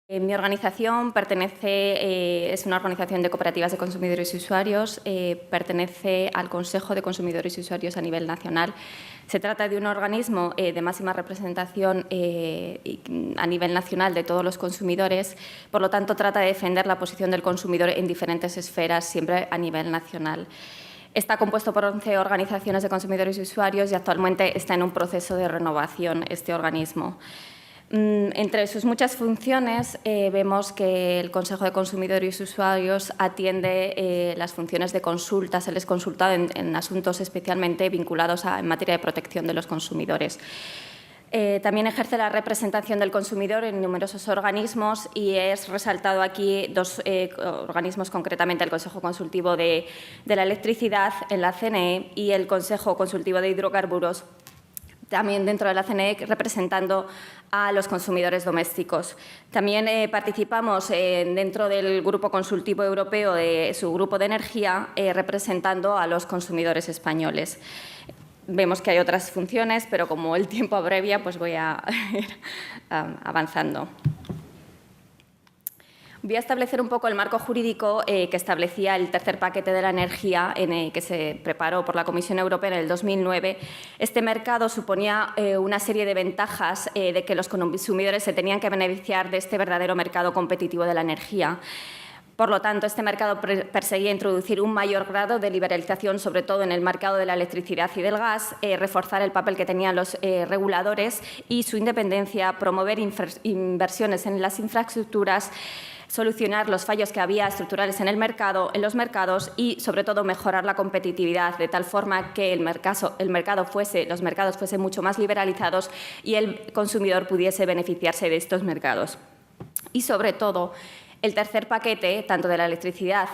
Mi organización es una organización de cooperativas de consumidores y usuarios, pertenece al Consejo de Consumidores y Usuarios a nivel nacional. Se trata de un organismo de máxima representación a nivel nacional de todos los consumidores, por lo tanto trata de defender la posición del consumidor en diferentes esferas, siempre a nivel nacional. Está compuesto por 11 organizaciones de consumidores y usuarios y actualmente está en un proceso de renovación este organismo. Entre sus muchas funciones vemos que el Consejo de Consumidores y Usuarios atiende las funciones de consulta, se les consulta en asuntos especialmente vinculados en materia de protección de los consumidores. También ejerce la representación del consumidor en numerosos organismos y es resaltado aquí dos organismos, concretamente el Consejo Consultivo de la Electricidad en la CNE y el Consejo Consultivo de Hidrocarburos, también dentro de la CNE, representando a los consumidores domésticos. También participamos dentro del Grupo Consultivo Europeo de su Grupo de Energía, representando a los consumidores españoles. Vemos que hay otras funciones, pero como el tiempo abrevia, pues voy a ir avanzando. Voy a establecer un poco el marco jurídico que establecía el tercer paquete de la energía que se preparó por la Comisión Europea en el 2009. Este mercado suponía una serie de ventajas de que los consumidores se tenían que beneficiar de este verdadero mercado competitivo de la energía. Por lo tanto, este mercado perseguía introducir un mayor grado de liberalización, sobre todo en el mercado de la electricidad y del gas, reforzar el papel que tenían los reguladores y su independencia, promover inversiones en las infraestructuras, solucionar los fallos que había estructurales en los mercados y, sobre todo, mejorar la competitividad de tal forma que los mercados fuesen mucho más liberalizados y el consumidor pudiese beneficiarse de estos mercados. Y, sobre todo, el tercer paquete, tanto de la electricidad,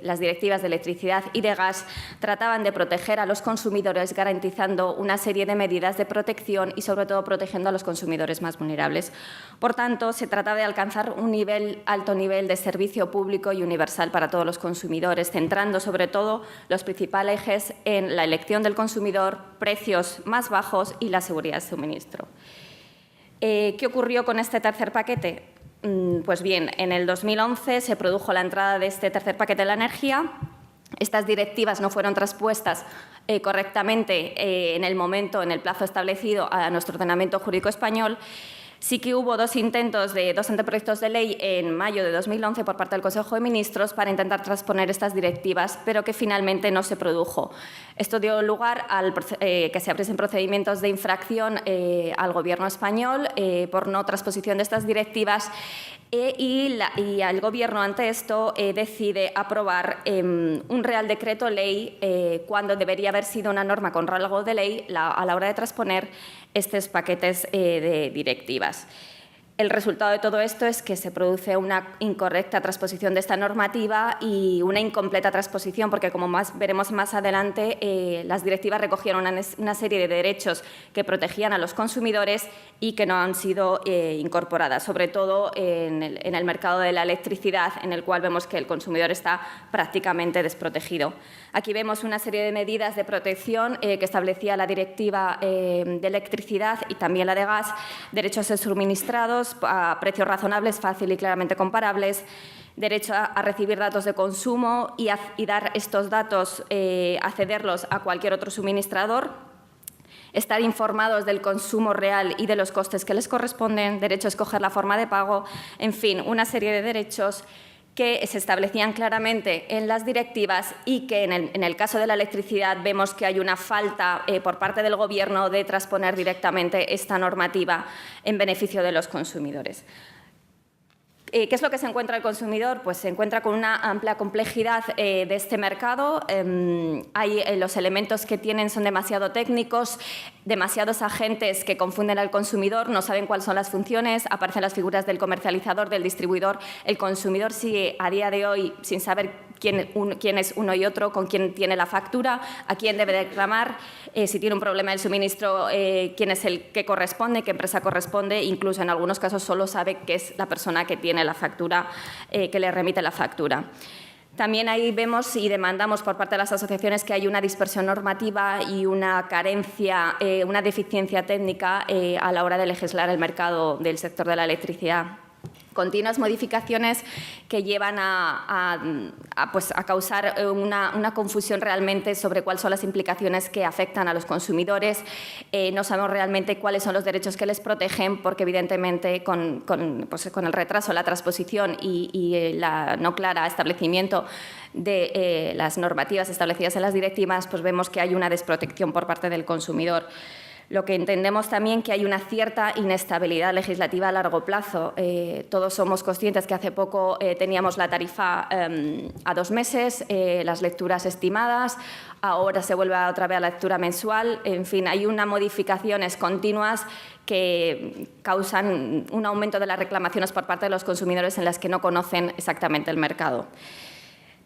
las directivas de electricidad y de gas, trataban de proteger a los consumidores garantizando una serie de medidas de protección y, sobre todo, protegiendo a los consumidores más vulnerables. Por tanto, se trata de alcanzar un alto nivel de servicio público y universal para todos los consumidores, centrando, sobre todo, los principales ejes en la elección del consumidor, precios más bajos y la seguridad de suministro. ¿Qué ocurrió con este tercer paquete? Pues bien, en el 2011 se produjo la entrada de este tercer paquete de la energía. Estas directivas no fueron traspuestas correctamente en el plazo establecido a nuestro ordenamiento jurídico español. Sí que hubo dos intentos de dos anteproyectos de ley en mayo de 2011 por parte del Consejo de Ministros para intentar transponer estas directivas, pero que finalmente no se produjo. Esto dio lugar a que se abriesen procedimientos de infracción al Gobierno español por no transposición de estas directivas y el Gobierno, ante esto, decide aprobar un Real Decreto Ley cuando debería haber sido una norma con rango de ley a la hora de transponer estos paquetes de directivas. El resultado de todo esto es que se produce una incorrecta transposición de esta normativa y una incompleta transposición, porque, como veremos más adelante, las directivas recogieron una serie de derechos que protegían a los consumidores y que no han sido incorporadas, sobre todo en el mercado de la electricidad, en el cual vemos que el consumidor está prácticamente desprotegido. Aquí vemos una serie de medidas de protección que establecía la directiva de electricidad y también la de gas, derechos de suministrados a precios razonables, fácil y claramente comparables, derecho a recibir datos de consumo y dar estos datos, accederlos a cualquier otro suministrador, estar informados del consumo real y de los costes que les corresponden, derecho a escoger la forma de pago, en fin, una serie de derechos que se establecían claramente en las directivas y que en el caso de la electricidad vemos que hay una falta por parte del Gobierno de transponer directamente esta normativa en beneficio de los consumidores. ¿Qué es lo que se encuentra el consumidor? Pues se encuentra con una amplia complejidad de este mercado. Los elementos que tienen son demasiado técnicos, demasiados agentes que confunden al consumidor, no saben cuáles son las funciones, aparecen las figuras del comercializador, del distribuidor. El consumidor sigue a día de hoy sin saber quién es uno y otro, con quién tiene la factura, a quién debe reclamar, si tiene un problema del suministro, quién es el que corresponde, qué empresa corresponde. Incluso en algunos casos solo sabe que es la persona que tiene la factura, que le remite la factura. También ahí vemos y demandamos por parte de las asociaciones que hay una dispersión normativa y una carencia, una deficiencia técnica a la hora de legislar el mercado del sector de la electricidad. continuas modificaciones que llevan a causar una confusión realmente sobre cuáles son las implicaciones que afectan a los consumidores. No sabemos realmente cuáles son los derechos que les protegen, porque evidentemente con el retraso, la transposición y la no clara establecimiento de las normativas establecidas en las directivas, pues vemos que hay una desprotección por parte del consumidor. Lo que entendemos también que hay una cierta inestabilidad legislativa a largo plazo. Todos somos conscientes que hace poco teníamos la tarifa a 2 meses, las lecturas estimadas, ahora se vuelve otra vez a la lectura mensual. En fin, hay unas modificaciones continuas que causan un aumento de las reclamaciones por parte de los consumidores en las que no conocen exactamente el mercado.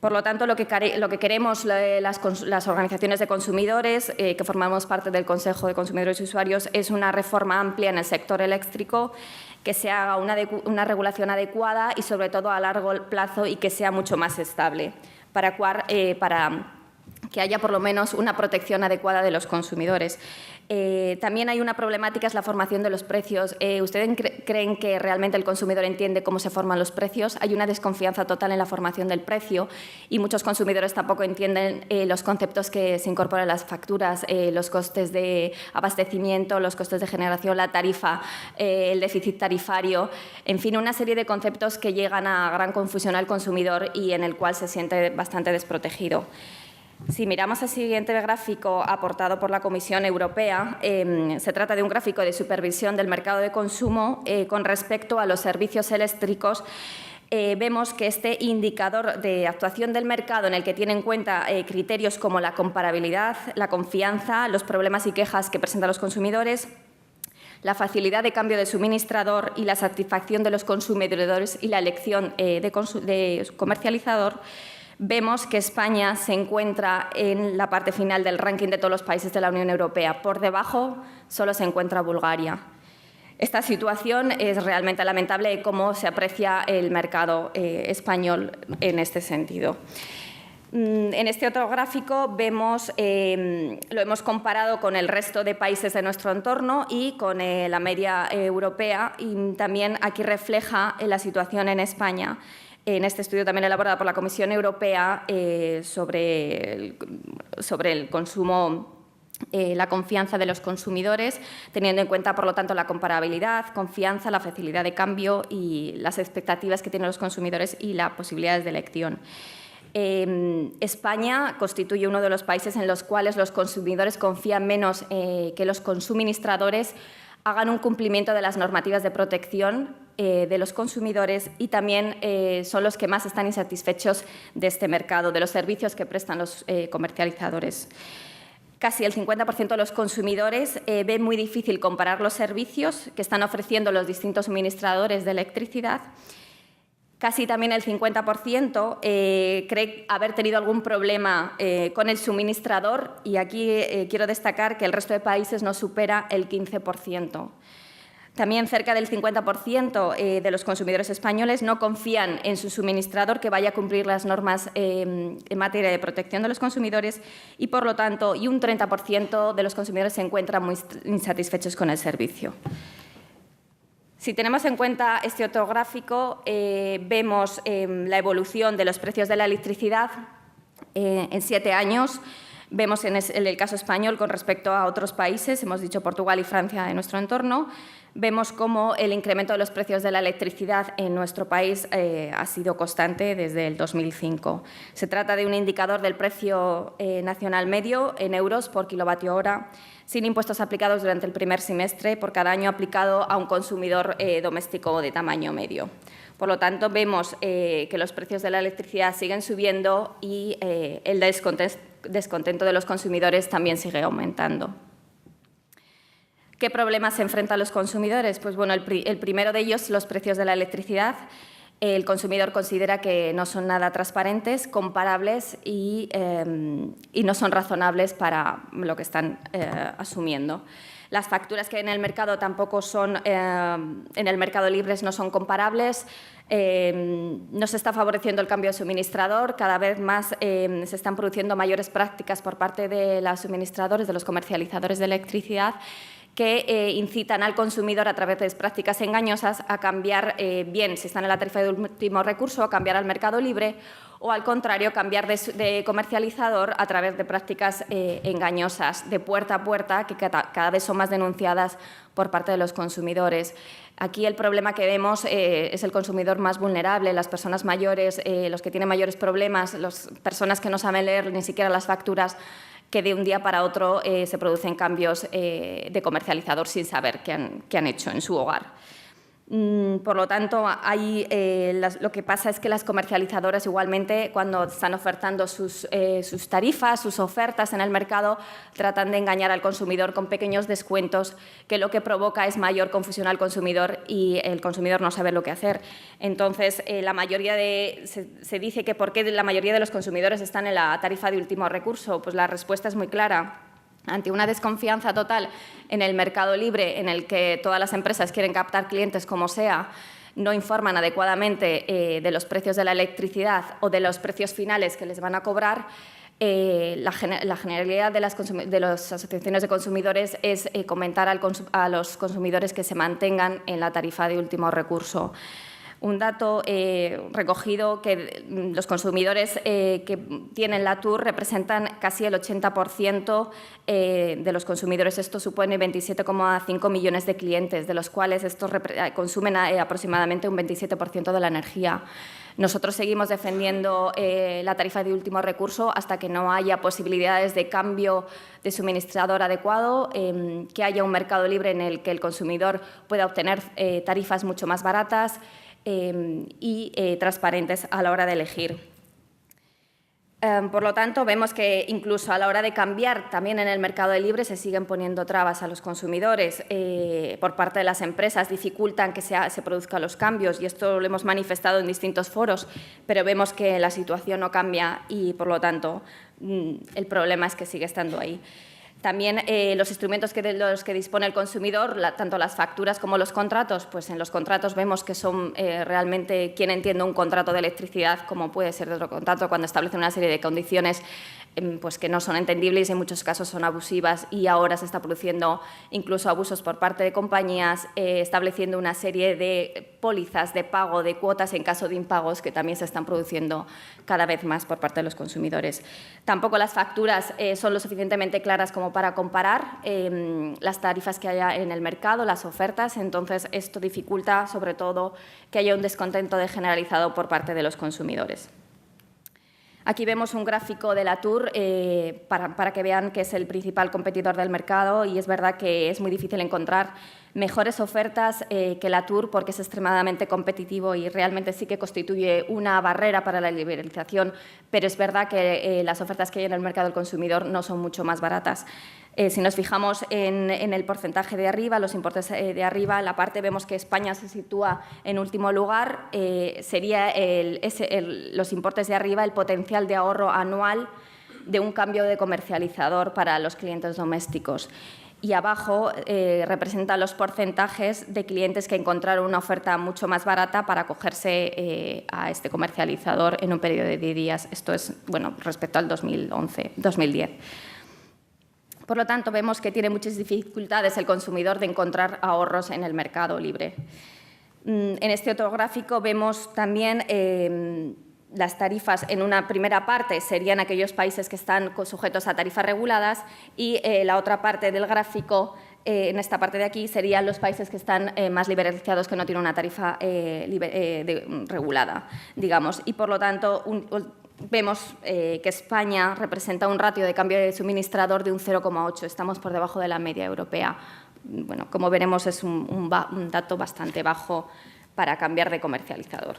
Por lo tanto, lo que queremos las organizaciones de consumidores, que formamos parte del Consejo de Consumidores y Usuarios, es una reforma amplia en el sector eléctrico, que se haga una regulación adecuada y, sobre todo, a largo plazo y que sea mucho más estable, para que haya, por lo menos, una protección adecuada de los consumidores. También hay una problemática, es la formación de los precios. ¿Ustedes creen que realmente el consumidor entiende cómo se forman los precios? Hay una desconfianza total en la formación del precio y muchos consumidores tampoco entienden los conceptos que se incorporan en las facturas, los costes de abastecimiento, los costes de generación, la tarifa, el déficit tarifario, en fin, una serie de conceptos que llegan a gran confusión al consumidor y en el cual se siente bastante desprotegido. Si miramos el siguiente gráfico aportado por la Comisión Europea, se trata de un gráfico de supervisión del mercado de consumo con respecto a los servicios eléctricos. Vemos que este indicador de actuación del mercado, en el que tiene en cuenta criterios como la comparabilidad, la confianza, los problemas y quejas que presentan los consumidores, la facilidad de cambio de suministrador y la satisfacción de los consumidores y la elección de comercializador, vemos que España se encuentra en la parte final del ranking de todos los países de la Unión Europea. Por debajo solo se encuentra Bulgaria. Esta situación es realmente lamentable de cómo se aprecia el mercado español en este sentido. En este otro gráfico vemos, lo hemos comparado con el resto de países de nuestro entorno y con la media europea, y también aquí refleja la situación en España. En este estudio también elaborado por la Comisión Europea sobre el consumo, la confianza de los consumidores, teniendo en cuenta, por lo tanto, la comparabilidad, confianza, la facilidad de cambio y las expectativas que tienen los consumidores y las posibilidades de elección. España constituye uno de los países en los cuales los consumidores confían menos que los consuministradores hagan un cumplimiento de las normativas de protección de los consumidores, y también son los que más están insatisfechos de este mercado, de los servicios que prestan los comercializadores. Casi el 50% de los consumidores ven muy difícil comparar los servicios que están ofreciendo los distintos suministradores de electricidad. Casi también el 50% cree haber tenido algún problema con el suministrador, y aquí quiero destacar que el resto de países no supera el 15%. También cerca del 50% de los consumidores españoles no confían en su suministrador que vaya a cumplir las normas en materia de protección de los consumidores, y por lo tanto, un 30% de los consumidores se encuentran muy insatisfechos con el servicio. Si tenemos en cuenta este otro gráfico, vemos la evolución de los precios de la electricidad en 7 años. Vemos en el caso español con respecto a otros países, hemos dicho Portugal y Francia en nuestro entorno, vemos cómo el incremento de los precios de la electricidad en nuestro país ha sido constante desde el 2005. Se trata de un indicador del precio nacional medio en euros por kilovatio hora, sin impuestos aplicados durante el primer semestre por cada año aplicado a un consumidor doméstico de tamaño medio. Por lo tanto, vemos que los precios de la electricidad siguen subiendo y el descontento de los consumidores también sigue aumentando. ¿Qué problemas se enfrentan los consumidores? Pues bueno, el primero de ellos, los precios de la electricidad. El consumidor considera que no son nada transparentes, comparables y no son razonables para lo que están asumiendo. Las facturas que hay en el mercado tampoco son, en el mercado libre no son comparables. No se está favoreciendo el cambio de suministrador. Cada vez más se están produciendo mayores prácticas por parte de los suministradores, de los comercializadores de electricidad, que incitan al consumidor a través de prácticas engañosas a cambiar, bien si están en la tarifa de último recurso, a cambiar al mercado libre, o al contrario, cambiar de comercializador a través de prácticas engañosas, de puerta a puerta, que cada vez son más denunciadas por parte de los consumidores. Aquí el problema que vemos es el consumidor más vulnerable, las personas mayores, los que tienen mayores problemas, las personas que no saben leer ni siquiera las facturas, que de un día para otro se producen cambios de comercializador sin saber qué han hecho en su hogar. Por lo tanto, lo que pasa es que las comercializadoras igualmente, cuando están ofertando sus tarifas, sus ofertas en el mercado, tratan de engañar al consumidor con pequeños descuentos, que lo que provoca es mayor confusión al consumidor y el consumidor no sabe lo que hacer. Entonces, se dice que ¿por qué la mayoría de los consumidores están en la tarifa de último recurso? Pues la respuesta es muy clara. Ante una desconfianza total en el mercado libre, en el que todas las empresas quieren captar clientes como sea, no informan adecuadamente de los precios de la electricidad o de los precios finales que les van a cobrar, la generalidad de las asociaciones de consumidores es comentar a los consumidores que se mantengan en la tarifa de último recurso. Un dato recogido que los consumidores que tienen la TUR representan casi el 80% de los consumidores. Esto supone 27,5 millones de clientes, de los cuales estos consumen aproximadamente un 27% de la energía. Nosotros seguimos defendiendo la tarifa de último recurso hasta que no haya posibilidades de cambio de suministrador adecuado, que haya un mercado libre en el que el consumidor pueda obtener tarifas mucho más baratas y transparentes a la hora de elegir. Por lo tanto, vemos que incluso a la hora de cambiar también en el mercado libre se siguen poniendo trabas a los consumidores por parte de las empresas, dificultan que se produzcan los cambios y esto lo hemos manifestado en distintos foros, pero vemos que la situación no cambia y, por lo tanto, el problema es que sigue estando ahí. También los instrumentos de los que dispone el consumidor, tanto las facturas como los contratos, pues en los contratos vemos que son realmente quien entiende un contrato de electricidad, como puede ser de otro contrato, cuando establece una serie de condiciones pues que no son entendibles y en muchos casos son abusivas y ahora se está produciendo incluso abusos por parte de compañías, estableciendo una serie de pólizas de pago de cuotas en caso de impagos que también se están produciendo cada vez más por parte de los consumidores. Tampoco las facturas son lo suficientemente claras como para comparar las tarifas que haya en el mercado, las ofertas, entonces esto dificulta sobre todo que haya un descontento generalizado por parte de los consumidores. Aquí vemos un gráfico de la TUR para que vean que es el principal competidor del mercado y es verdad que es muy difícil encontrar mejores ofertas que la TUR porque es extremadamente competitivo y realmente sí que constituye una barrera para la liberalización, pero es verdad que las ofertas que hay en el mercado del consumidor no son mucho más baratas. Si nos fijamos en el porcentaje de arriba, los importes de arriba, en la parte vemos que España se sitúa en último lugar, sería los importes de arriba el potencial de ahorro anual de un cambio de comercializador para los clientes domésticos. Y abajo representan los porcentajes de clientes que encontraron una oferta mucho más barata para acogerse a este comercializador en un periodo de 10 días. Esto es respecto al 2010. Por lo tanto, vemos que tiene muchas dificultades el consumidor de encontrar ahorros en el mercado libre. En este otro gráfico vemos también las tarifas en una primera parte serían aquellos países que están sujetos a tarifas reguladas y la otra parte del gráfico, en esta parte de aquí, serían los países que están más liberalizados, que no tienen una tarifa regulada, digamos. Y, por lo tanto, vemos que España representa un ratio de cambio de suministrador de un 0,8. Estamos por debajo de la media europea. Bueno, como veremos, es un dato bastante bajo para cambiar de comercializador.